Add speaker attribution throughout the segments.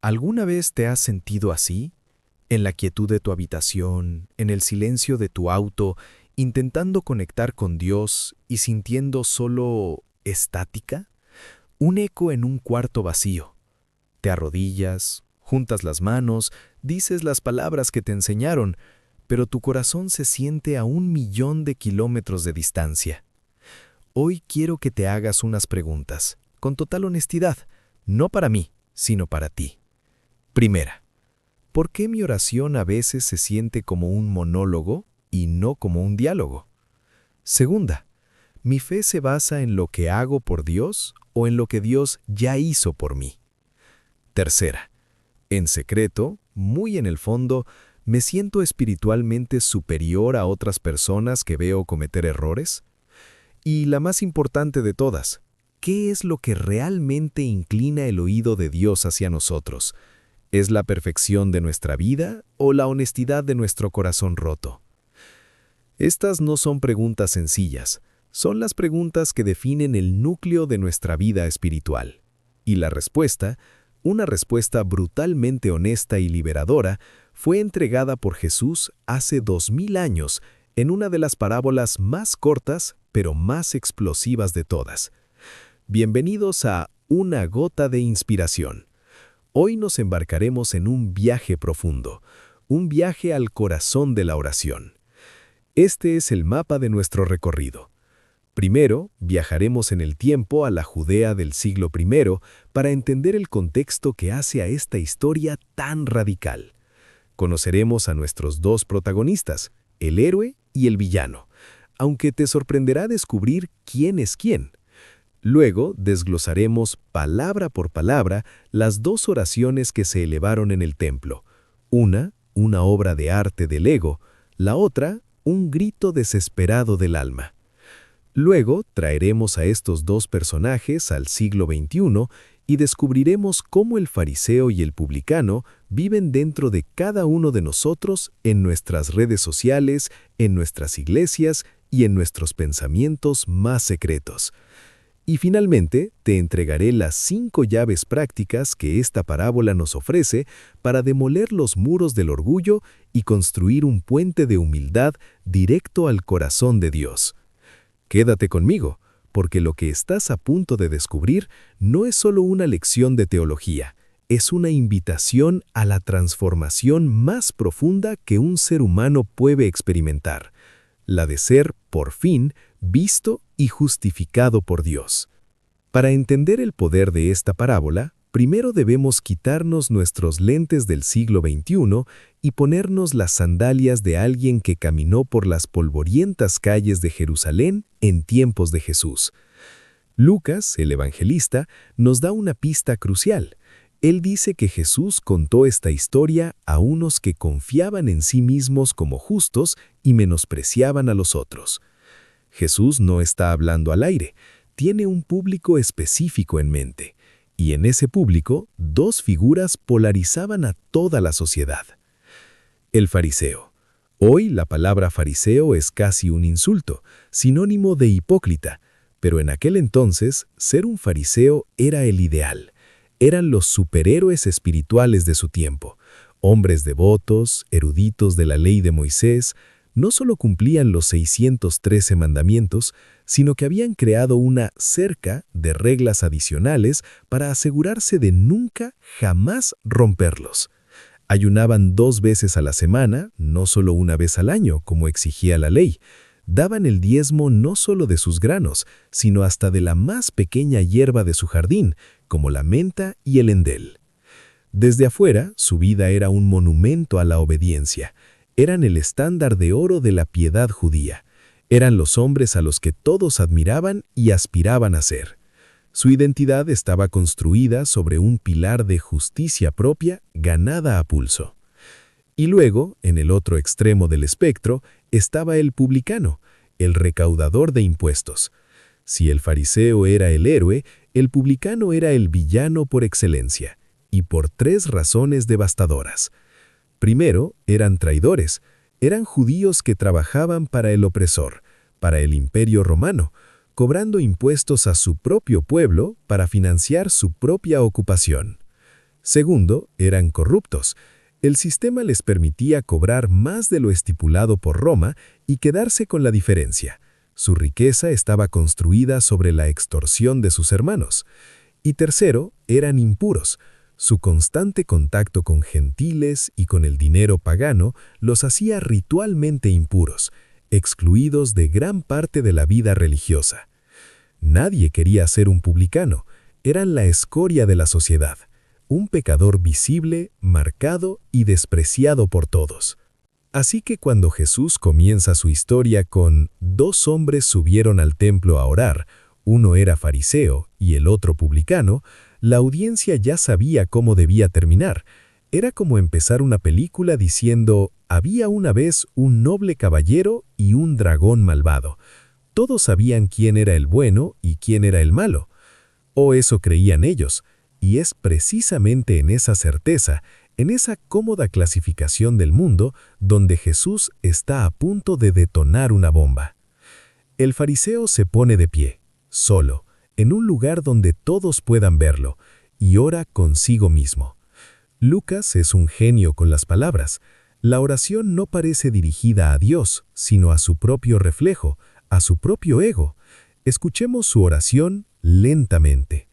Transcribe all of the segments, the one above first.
Speaker 1: ¿Alguna vez te has sentido así? En la quietud de tu habitación, en el silencio de tu auto, intentando conectar con Dios y sintiendo solo estática, un eco en un cuarto vacío. Te arrodillas, juntas las manos, dices las palabras que te enseñaron, pero tu corazón se siente a 1 millón de kilómetros de distancia. Hoy quiero que te hagas unas preguntas, con total honestidad, no para mí, sino para ti. Primera, ¿por qué mi oración a veces se siente como un monólogo y no como un diálogo? Segunda, ¿mi fe se basa en lo que hago por Dios o en lo que Dios ya hizo por mí? Tercera, en secreto, muy en el fondo, ¿me siento espiritualmente superior a otras personas que veo cometer errores? Y la más importante de todas, ¿qué es lo que realmente inclina el oído de Dios hacia nosotros? ¿Es la perfección de nuestra vida o la honestidad de nuestro corazón roto? Estas no son preguntas sencillas, son las preguntas que definen el núcleo de nuestra vida espiritual. Y la respuesta, una respuesta brutalmente honesta y liberadora, fue entregada por Jesús hace 2000 años en una de las parábolas más cortas pero más explosivas de todas. Bienvenidos a Una Gota de Inspiración. Hoy nos embarcaremos en un viaje profundo, un viaje al corazón de la oración. Este es el mapa de nuestro recorrido. Primero, viajaremos en el tiempo a la Judea del siglo I para entender el contexto que hace a esta historia tan radical. Conoceremos a nuestros dos protagonistas, el héroe y el villano, aunque te sorprenderá descubrir quién es quién. Luego desglosaremos palabra por palabra las dos oraciones que se elevaron en el templo. Una obra de arte del ego, la otra, un grito desesperado del alma. Luego traeremos a estos dos personajes al siglo XXI y descubriremos cómo el fariseo y el publicano viven dentro de cada uno de nosotros en nuestras redes sociales, en nuestras iglesias y en nuestros pensamientos más secretos. Y finalmente, te entregaré las 5 llaves prácticas que esta parábola nos ofrece para demoler los muros del orgullo y construir un puente de humildad directo al corazón de Dios. Quédate conmigo, porque lo que estás a punto de descubrir no es solo una lección de teología, es una invitación a la transformación más profunda que un ser humano puede experimentar, la de ser, por fin, visto y justificado por Dios. Para entender el poder de esta parábola, primero debemos quitarnos nuestros lentes del siglo XXI y ponernos las sandalias de alguien que caminó por las polvorientas calles de Jerusalén en tiempos de Jesús. Lucas, el evangelista, nos da una pista crucial. Él dice que Jesús contó esta historia a unos que confiaban en sí mismos como justos y menospreciaban a los otros. Jesús no está hablando al aire, tiene un público específico en mente, y en ese público, dos figuras polarizaban a toda la sociedad. El fariseo. Hoy la palabra fariseo es casi un insulto, sinónimo de hipócrita, pero en aquel entonces, ser un fariseo era el ideal. Eran los superhéroes espirituales de su tiempo, hombres devotos, eruditos de la ley de Moisés. No solo cumplían los 613 mandamientos, sino que habían creado una cerca de reglas adicionales para asegurarse de nunca, jamás romperlos. Ayunaban 2 veces a la semana, no solo una vez al año, como exigía la ley. Daban el diezmo no solo de sus granos, sino hasta de la más pequeña hierba de su jardín, como la menta y el endel. Desde afuera, su vida era un monumento a la obediencia. Eran el estándar de oro de la piedad judía. Eran los hombres a los que todos admiraban y aspiraban a ser. Su identidad estaba construida sobre un pilar de justicia propia ganada a pulso. Y luego, en el otro extremo del espectro, estaba el publicano, el recaudador de impuestos. Si el fariseo era el héroe, el publicano era el villano por excelencia, y por 3 razones devastadoras. Primero, eran traidores. Eran judíos que trabajaban para el opresor, para el Imperio Romano, cobrando impuestos a su propio pueblo para financiar su propia ocupación. Segundo, eran corruptos. El sistema les permitía cobrar más de lo estipulado por Roma y quedarse con la diferencia. Su riqueza estaba construida sobre la extorsión de sus hermanos. Y tercero, eran impuros. Su constante contacto con gentiles y con el dinero pagano los hacía ritualmente impuros, excluidos de gran parte de la vida religiosa. Nadie quería ser un publicano, eran la escoria de la sociedad, un pecador visible, marcado y despreciado por todos. Así que cuando Jesús comienza su historia con «Dos hombres subieron al templo a orar», uno era fariseo y el otro publicano, la audiencia ya sabía cómo debía terminar. Era como empezar una película diciendo «Había una vez un noble caballero y un dragón malvado». Todos sabían quién era el bueno y quién era el malo. O eso creían ellos, y es precisamente en esa certeza, en esa cómoda clasificación del mundo, donde Jesús está a punto de detonar una bomba. El fariseo se pone de pie, solo, en un lugar donde todos puedan verlo, y ora consigo mismo. Lucas es un genio con las palabras. La oración no parece dirigida a Dios, sino a su propio reflejo, a su propio ego. Escuchemos su oración lentamente.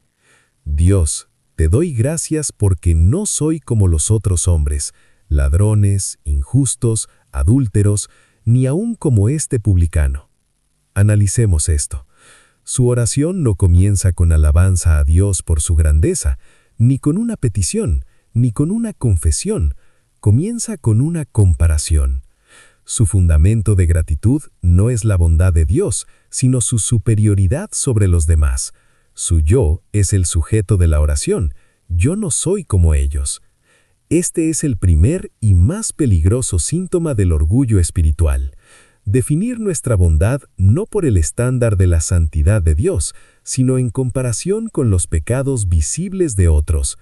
Speaker 1: Dios, te doy gracias porque no soy como los otros hombres, ladrones, injustos, adúlteros, ni aun como este publicano. Analicemos esto. Su oración no comienza con alabanza a Dios por su grandeza, ni con una petición, ni con una confesión. Comienza con una comparación. Su fundamento de gratitud no es la bondad de Dios, sino su superioridad sobre los demás. Su yo es el sujeto de la oración. Yo no soy como ellos. Este es el primer y más peligroso síntoma del orgullo espiritual. Definir nuestra bondad no por el estándar de la santidad de Dios, sino en comparación con los pecados visibles de otros.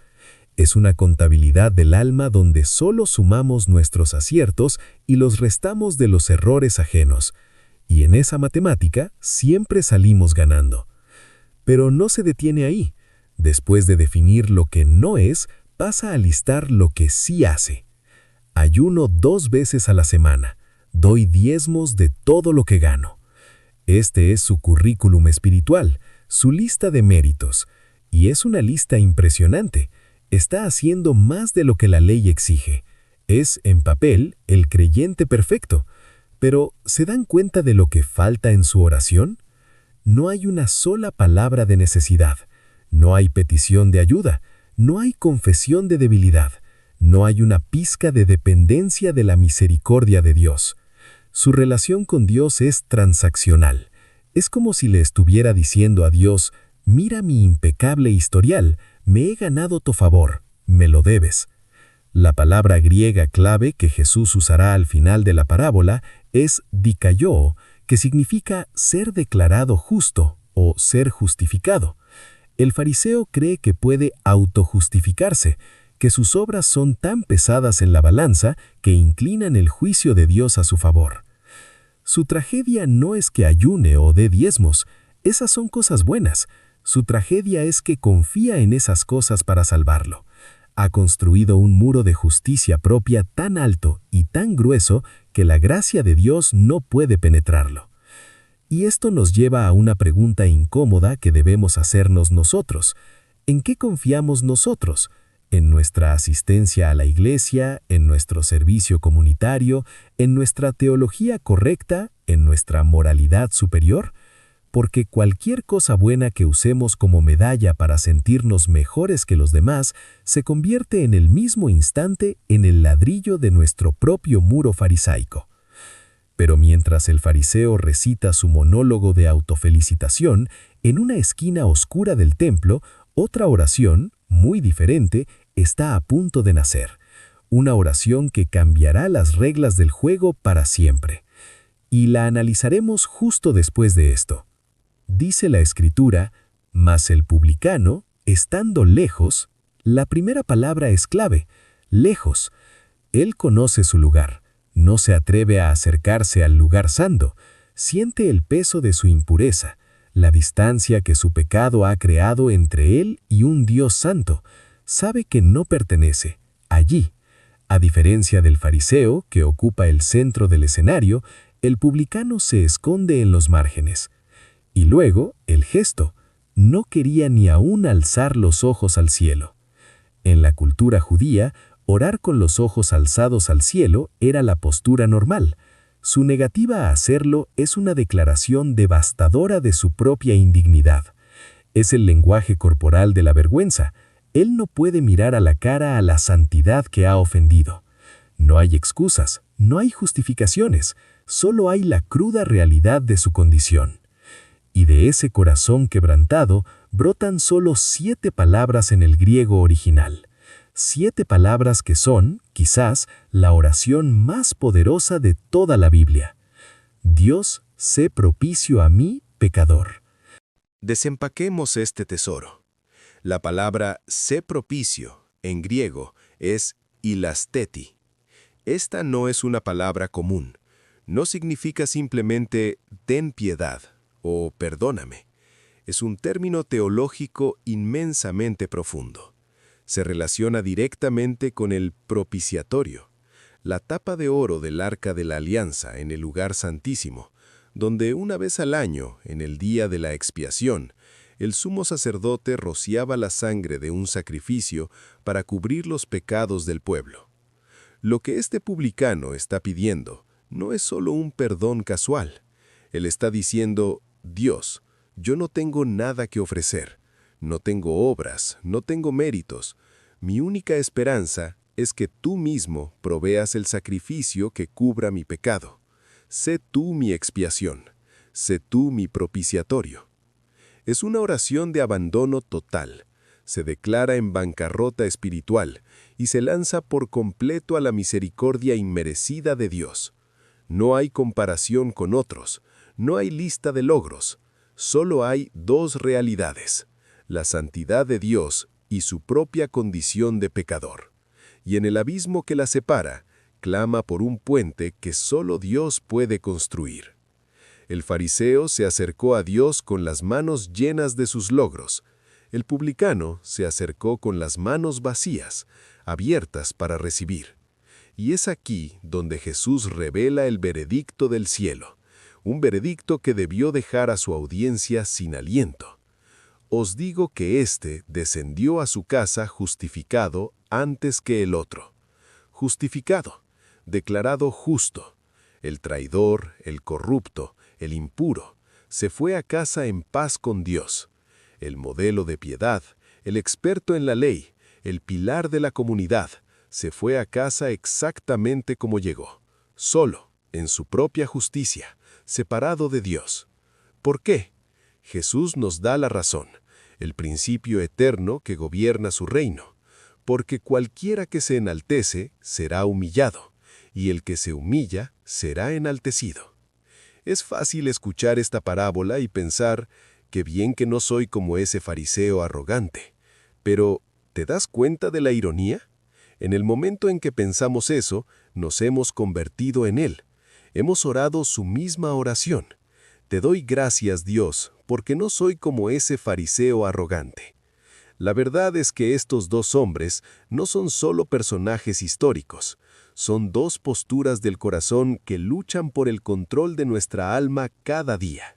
Speaker 1: Es una contabilidad del alma donde solo sumamos nuestros aciertos y los restamos de los errores ajenos. Y en esa matemática siempre salimos ganando. Pero no se detiene ahí. Después de definir lo que no es, pasa a listar lo que sí hace. Ayuno 2 veces a la semana. Doy diezmos de todo lo que gano. Este es su currículum espiritual, su lista de méritos. Y es una lista impresionante. Está haciendo más de lo que la ley exige. Es, en papel, el creyente perfecto. Pero, ¿se dan cuenta de lo que falta en su oración? No hay una sola palabra de necesidad. No hay petición de ayuda. No hay confesión de debilidad. No hay una pizca de dependencia de la misericordia de Dios. Su relación con Dios es transaccional. Es como si le estuviera diciendo a Dios, «Mira mi impecable historial, me he ganado tu favor, me lo debes». La palabra griega clave que Jesús usará al final de la parábola es dikaiō, que significa ser declarado justo o ser justificado. El fariseo cree que puede autojustificarse, que sus obras son tan pesadas en la balanza que inclinan el juicio de Dios a su favor. Su tragedia no es que ayune o dé diezmos, esas son cosas buenas. Su tragedia es que confía en esas cosas para salvarlo. Ha construido un muro de justicia propia tan alto y tan grueso que la gracia de Dios no puede penetrarlo. Y esto nos lleva a una pregunta incómoda que debemos hacernos nosotros. ¿En qué confiamos nosotros? ¿En nuestra asistencia a la iglesia, en nuestro servicio comunitario, en nuestra teología correcta, en nuestra moralidad superior? Porque cualquier cosa buena que usemos como medalla para sentirnos mejores que los demás se convierte en el mismo instante en el ladrillo de nuestro propio muro farisaico. Pero mientras el fariseo recita su monólogo de autofelicitación, en una esquina oscura del templo, otra oración, muy diferente, está a punto de nacer. Una oración que cambiará las reglas del juego para siempre. Y la analizaremos justo después de esto. Dice la Escritura, mas el publicano, estando lejos, la primera palabra es clave, lejos. Él conoce su lugar, no se atreve a acercarse al lugar santo, siente el peso de su impureza, la distancia que su pecado ha creado entre él y un Dios santo.
Speaker 2: sabe que no pertenece allí. A diferencia del fariseo, que ocupa el centro del escenario, el publicano se esconde en los márgenes. Y luego, el gesto. No quería ni aún alzar los ojos al cielo. En la cultura judía, orar con los ojos alzados al cielo era la postura normal. Su negativa a hacerlo es una declaración devastadora de su propia indignidad. Es el lenguaje corporal de la vergüenza. Él no puede mirar a la cara a la santidad que ha ofendido. No hay excusas, no hay justificaciones, solo hay la cruda realidad de su condición. Y de ese corazón quebrantado brotan solo 7 palabras en el griego original. 7 palabras que son, quizás, la oración más poderosa de toda la Biblia. Dios, sé propicio a mí, pecador.
Speaker 3: Desempaquemos este tesoro. La palabra sé propicio, en griego, es ilasteti. Esta no es una palabra común. No significa simplemente ten piedad o perdóname. Es un término teológico inmensamente profundo. Se relaciona directamente con el propiciatorio, la tapa de oro del Arca de la Alianza en el lugar santísimo, donde una vez al año, en el día de la expiación, el sumo sacerdote rociaba la sangre de un sacrificio para cubrir los pecados del pueblo. Lo que este publicano está pidiendo no es solo un perdón casual. Él está diciendo, Dios, yo no tengo nada que ofrecer, no tengo obras, no tengo méritos. Mi única esperanza es que tú mismo proveas el sacrificio que cubra mi pecado. Sé tú mi expiación, sé tú mi propiciatorio. Es una oración de abandono total. Se declara en bancarrota espiritual y se lanza por completo a la misericordia inmerecida de Dios. No hay comparación con otros, no hay lista de logros, solo hay 2 realidades, la santidad de Dios y su propia condición de pecador. Y en el abismo que la separa, clama por un puente que solo Dios puede construir. El fariseo se acercó a Dios con las manos llenas de sus logros. El publicano se acercó con las manos vacías, abiertas para recibir. Y es aquí donde Jesús revela el veredicto del cielo, un veredicto que debió dejar a su audiencia sin aliento. Os digo que éste descendió a su casa justificado antes que el otro. Justificado, declarado justo. El traidor, el corrupto, el impuro, se fue a casa en paz con Dios. El modelo de piedad, el experto en la ley, el pilar de la comunidad, se fue a casa exactamente como llegó, solo, en su propia justicia, separado de Dios. ¿Por qué? Jesús nos da la razón, el principio eterno que gobierna su reino, porque cualquiera que se enaltece será humillado, y el que se humilla será enaltecido. Es fácil escuchar esta parábola y pensar, qué bien que no soy como ese fariseo arrogante. Pero, ¿te das cuenta de la ironía? En el momento en que pensamos eso, nos hemos convertido en él. Hemos orado su misma oración. Te doy gracias, Dios, porque no soy como ese fariseo arrogante. La verdad es que estos 2 hombres no son solo personajes históricos, son 2 posturas del corazón que luchan por el control de nuestra alma cada día.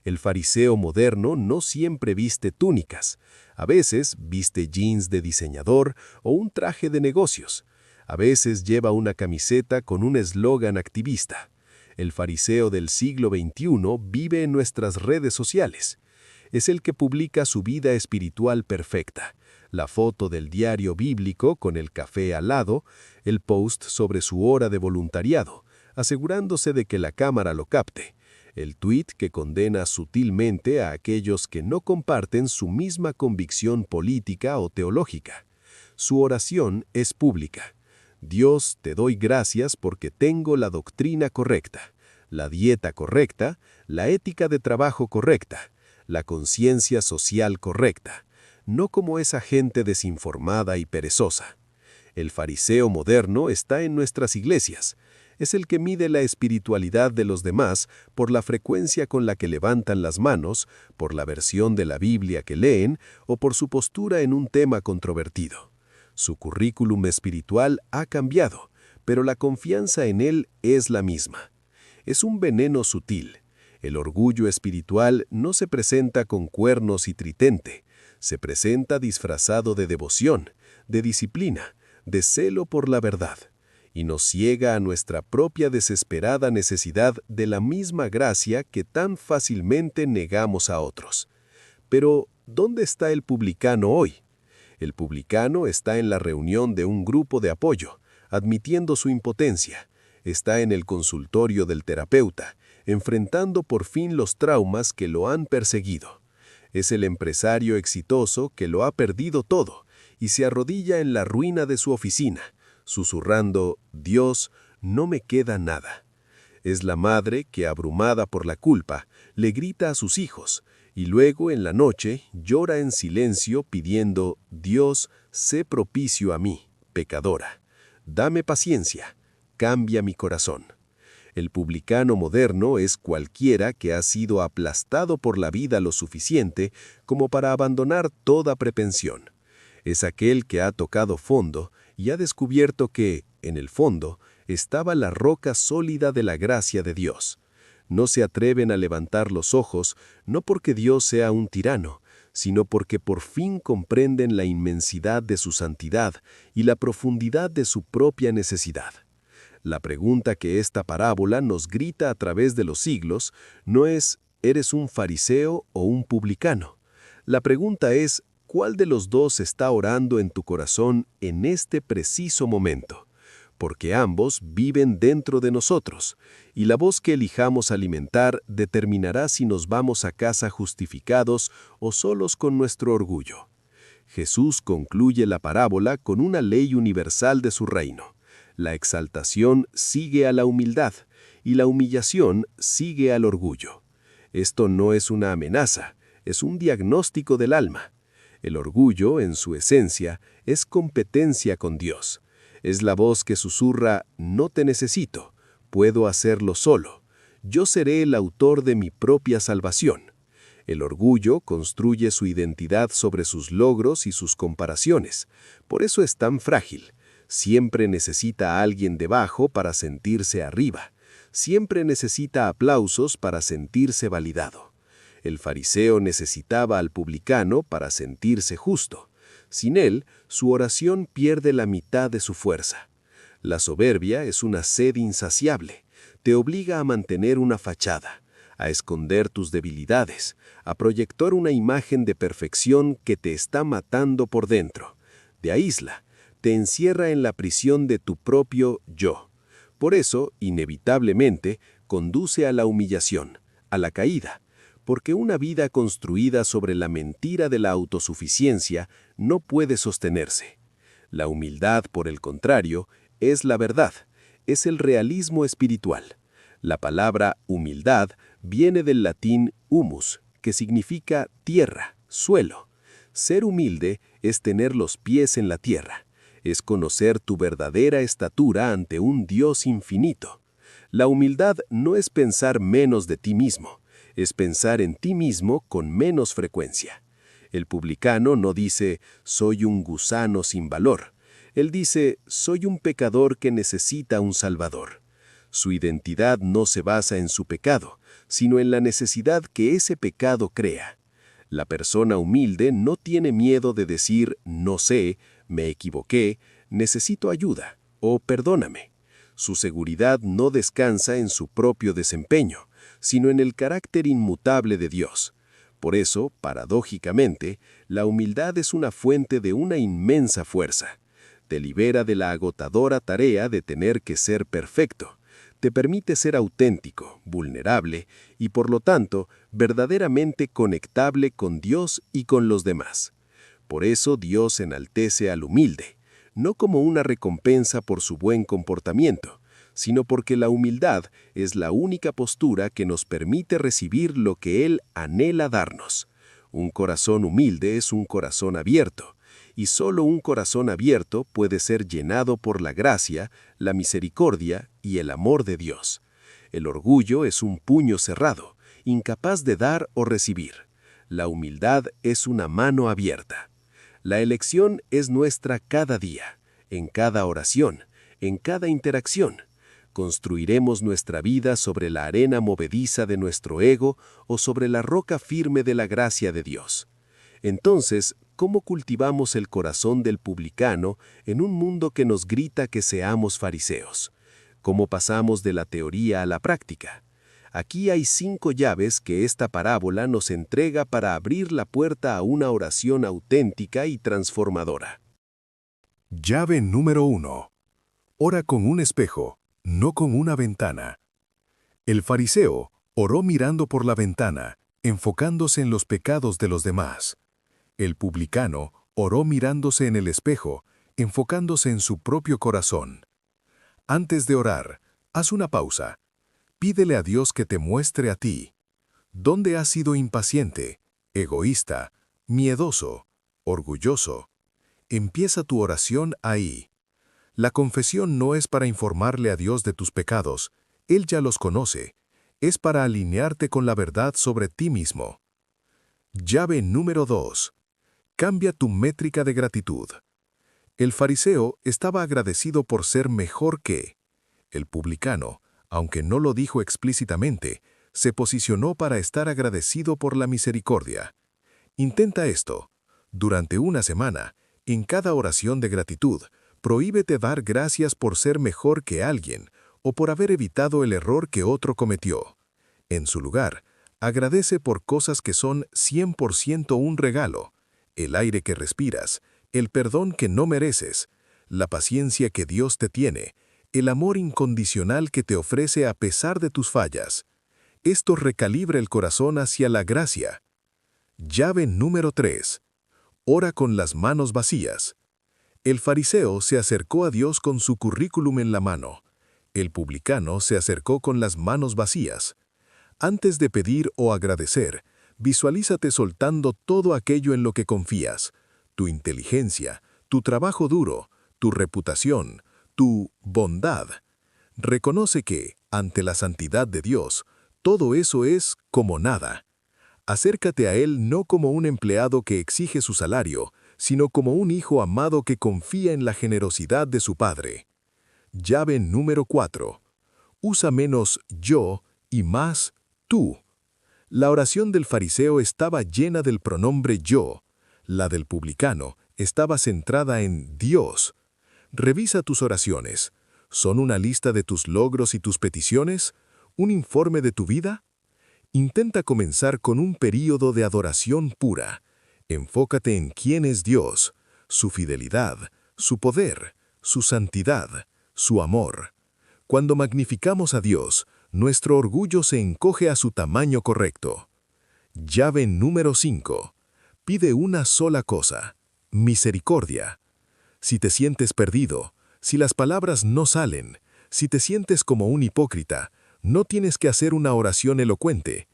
Speaker 3: El fariseo moderno no siempre viste túnicas, a veces viste jeans de diseñador o un traje de negocios, a veces lleva una camiseta con un eslogan activista. El fariseo del siglo XXI vive en nuestras redes sociales. Es el que publica su vida espiritual perfecta, la foto del diario bíblico con el café al lado, el post sobre su hora de voluntariado, asegurándose de que la cámara lo capte, el tuit que condena sutilmente a aquellos que no comparten su misma convicción política o teológica. Su oración es pública. Dios, te doy gracias porque tengo la doctrina correcta, la dieta correcta, la ética de trabajo correcta, la conciencia social correcta, no como esa gente desinformada y perezosa. El fariseo moderno está en nuestras iglesias. Es el que mide la espiritualidad de los demás por la frecuencia con la que levantan las manos, por la versión de la Biblia que leen o por su postura en un tema controvertido. Su currículum espiritual ha cambiado, pero la confianza en él es la misma. Es un veneno sutil. El orgullo espiritual no se presenta con cuernos y tridente, se presenta disfrazado de devoción, de disciplina, de celo por la verdad, y nos ciega a nuestra propia desesperada necesidad de la misma gracia que tan fácilmente negamos a otros. Pero, ¿dónde está el publicano hoy? El publicano está en la reunión de un grupo de apoyo, admitiendo su impotencia. Está en el consultorio del terapeuta, enfrentando por fin los traumas que lo han perseguido. Es el empresario exitoso que lo ha perdido todo y se arrodilla en la ruina de su oficina, susurrando: «Dios, no me queda nada». Es la madre que, abrumada por la culpa, le grita a sus hijos y luego en la noche llora en silencio pidiendo: «Dios, sé propicio a mí, pecadora. Dame paciencia, cambia mi corazón». El publicano moderno es cualquiera que ha sido aplastado por la vida lo suficiente como para abandonar toda pretensión. Es aquel que ha tocado fondo y ha descubierto que, en el fondo, estaba la roca sólida de la gracia de Dios. No se atreven a levantar los ojos, no porque Dios sea un tirano, sino porque por fin comprenden la inmensidad de su santidad y la profundidad de su propia necesidad. La pregunta que esta parábola nos grita a través de los siglos no es ¿eres un fariseo o un publicano? La pregunta es ¿cuál de los dos está orando en tu corazón en este preciso momento? Porque ambos viven dentro de nosotros, y la voz que elijamos alimentar determinará si nos vamos a casa justificados o solos con nuestro orgullo. Jesús concluye la parábola con una ley universal de su reino. La exaltación sigue a la humildad, y la humillación sigue al orgullo. Esto no es una amenaza, es un diagnóstico del alma. El orgullo, en su esencia, es competencia con Dios. Es la voz que susurra: «No te necesito, puedo hacerlo solo. Yo seré el autor de mi propia salvación». El orgullo construye su identidad sobre sus logros y sus comparaciones. Por eso es tan frágil. Siempre necesita a alguien debajo para sentirse arriba. Siempre necesita aplausos para sentirse validado. El fariseo necesitaba al publicano para sentirse justo. Sin él, su oración pierde la mitad de su fuerza. La soberbia es una sed insaciable. Te obliga a mantener una fachada, a esconder tus debilidades, a proyectar una imagen de perfección que te está matando por dentro. Te aísla, te encierra en la prisión de tu propio yo. Por eso, inevitablemente, conduce a la humillación, a la caída, porque una vida construida sobre la mentira de la autosuficiencia no puede sostenerse. La humildad, por el contrario, es la verdad, es el realismo espiritual. La palabra humildad viene del latín humus, que significa tierra, suelo. Ser humilde es tener los pies en la tierra. Es conocer tu verdadera estatura ante un Dios infinito. La humildad no es pensar menos de ti mismo, es pensar en ti mismo con menos frecuencia. El publicano no dice, soy un gusano sin valor. Él dice, soy un pecador que necesita un salvador. Su identidad no se basa en su pecado, sino en la necesidad que ese pecado crea. La persona humilde no tiene miedo de decir, no sé, me equivoqué, necesito ayuda o perdóname. Su seguridad no descansa en su propio desempeño, sino en el carácter inmutable de Dios. Por eso, paradójicamente, la humildad es una fuente de una inmensa fuerza. Te libera de la agotadora tarea de tener que ser perfecto. Te permite ser auténtico, vulnerable y, por lo tanto, verdaderamente conectable con Dios y con los demás. Por eso Dios enaltece al humilde, no como una recompensa por su buen comportamiento, sino porque la humildad es la única postura que nos permite recibir lo que Él anhela darnos. Un corazón humilde es un corazón abierto, y solo un corazón abierto puede ser llenado por la gracia, la misericordia y el amor de Dios. El orgullo es un puño cerrado, incapaz de dar o recibir. La humildad es una mano abierta. La elección es nuestra cada día, en cada oración, en cada interacción. ¿Construiremos nuestra vida sobre la arena movediza de nuestro ego o sobre la roca firme de la gracia de Dios? Entonces, ¿cómo cultivamos el corazón del publicano en un mundo que nos grita que seamos fariseos? ¿Cómo pasamos de la teoría a la práctica? Aquí hay 5 llaves que esta parábola nos entrega para abrir la puerta a una oración auténtica y transformadora.
Speaker 4: Llave número 1. Ora con un espejo, no con una ventana. El fariseo oró mirando por la ventana, enfocándose en los pecados de los demás. El publicano oró mirándose en el espejo, enfocándose en su propio corazón. Antes de orar, haz una pausa. Pídele a Dios que te muestre a ti. ¿Dónde has sido impaciente, egoísta, miedoso, orgulloso? Empieza tu oración ahí. La confesión no es para informarle a Dios de tus pecados, Él ya los conoce. Es para alinearte con la verdad sobre ti mismo. Llave número 2. Cambia tu métrica de gratitud. El fariseo estaba agradecido por ser mejor que. El publicano, aunque no lo dijo explícitamente, se posicionó para estar agradecido por la misericordia. Intenta esto. Durante una semana, en cada oración de gratitud, prohíbete dar gracias por ser mejor que alguien o por haber evitado el error que otro cometió. En su lugar, agradece por cosas que son 100% un regalo: el aire que respiras, el perdón que no mereces, la paciencia que Dios te tiene, el amor incondicional que te ofrece a pesar de tus fallas. Esto recalibra el corazón hacia la gracia. Llave número 3. Ora con las manos vacías. El fariseo se acercó a Dios con su currículum en la mano. El publicano se acercó con las manos vacías. Antes de pedir o agradecer, visualízate soltando todo aquello en lo que confías: tu inteligencia, tu trabajo duro, tu reputación, tu bondad. Reconoce que, ante la santidad de Dios, todo eso es como nada. Acércate a Él no como un empleado que exige su salario, sino como un hijo amado que confía en la generosidad de su Padre. Llave número 4. Usa menos yo y más tú. La oración del fariseo estaba llena del pronombre yo. La del publicano estaba centrada en Dios. Revisa tus oraciones. ¿Son una lista de tus logros y tus peticiones? ¿Un informe de tu vida? Intenta comenzar con un período de adoración pura. Enfócate en quién es Dios, su fidelidad, su poder, su santidad, su amor. Cuando magnificamos a Dios, nuestro orgullo se encoge a su tamaño correcto. Llave número 5. Pide una sola cosa: misericordia. Si te sientes perdido, si las palabras no salen, si te sientes como un hipócrita, no tienes que hacer una oración elocuente.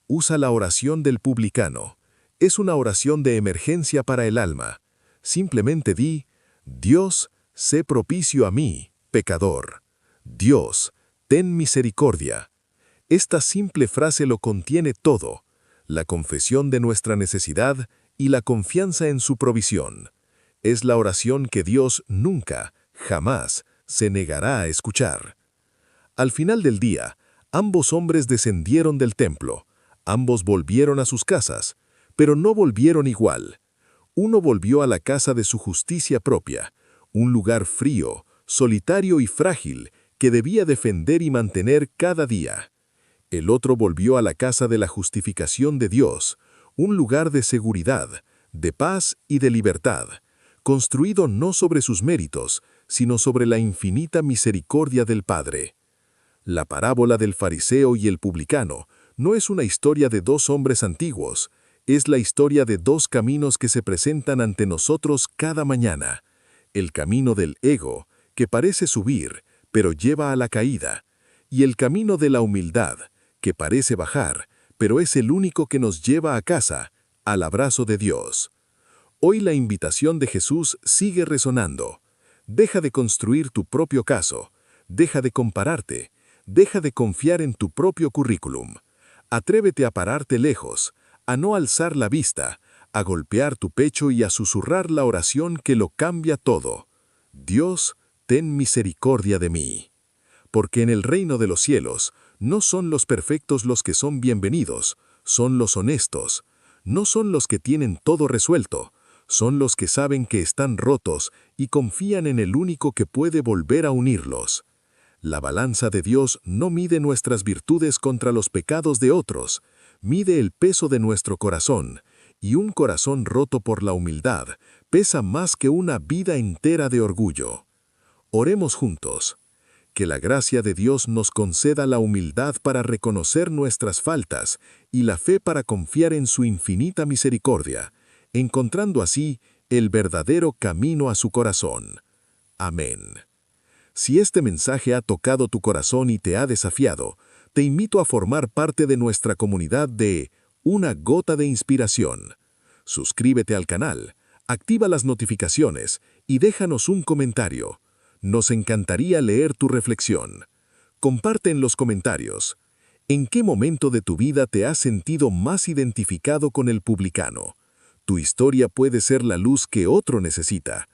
Speaker 4: Usa la oración del publicano. Es una oración de emergencia para el alma. Simplemente di: Dios, sé propicio a mí, pecador. Dios, ten misericordia. Esta simple frase lo contiene todo: la confesión de nuestra necesidad y la confianza en su provisión. Es la oración que Dios nunca, jamás, se negará a escuchar. Al final del día, ambos hombres descendieron del templo. Ambos volvieron a sus casas, pero no volvieron igual. Uno volvió a la casa de su justicia propia, un lugar frío, solitario y frágil que debía defender y mantener cada día. El otro volvió a la casa de la justificación de Dios, un lugar de seguridad, de paz y de libertad, construido no sobre sus méritos, sino sobre la infinita misericordia del Padre. La parábola del fariseo y el publicano no es una historia de 2 hombres antiguos, es la historia de 2 caminos que se presentan ante nosotros cada mañana. El camino del ego, que parece subir, pero lleva a la caída, y el camino de la humildad, que parece bajar, pero es el único que nos lleva a casa, al abrazo de Dios. Hoy la invitación de Jesús sigue resonando. Deja de construir tu propio caso, deja de compararte, deja de confiar en tu propio currículum. Atrévete a pararte lejos, a no alzar la vista, a golpear tu pecho y a susurrar la oración que lo cambia todo. Dios, ten misericordia de mí. Porque en el reino de los cielos no son los perfectos los que son bienvenidos, son los honestos. No son los que tienen todo resuelto, son los que saben que están rotos y confían en el único que puede volver a unirlos. La balanza de Dios no mide nuestras virtudes contra los pecados de otros, mide el peso de nuestro corazón, y un corazón roto por la humildad pesa más que una vida entera de orgullo. Oremos juntos. Que la gracia de Dios nos conceda la humildad para reconocer nuestras faltas y la fe para confiar en su infinita misericordia, encontrando así el verdadero camino a su corazón. Amén. Si este mensaje ha tocado tu corazón y te ha desafiado, te invito a formar parte de nuestra comunidad de Una Gota de Inspiración. Suscríbete al canal, activa las notificaciones y déjanos un comentario. Nos encantaría leer tu reflexión. Comparte en los comentarios. ¿En qué momento de tu vida te has sentido más identificado con el publicano? Tu historia puede ser la luz que otro necesita.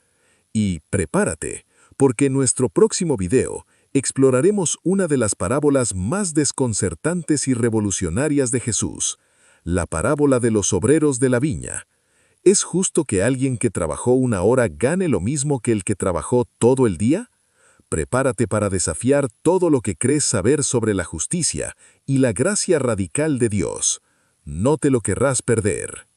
Speaker 4: Y prepárate, porque en nuestro próximo video exploraremos una de las parábolas más desconcertantes y revolucionarias de Jesús, la parábola de los obreros de la viña. ¿Es justo que alguien que trabajó 1 hora gane lo mismo que el que trabajó todo el día? Prepárate para desafiar todo lo que crees saber sobre la justicia y la gracia radical de Dios. No te lo querrás perder.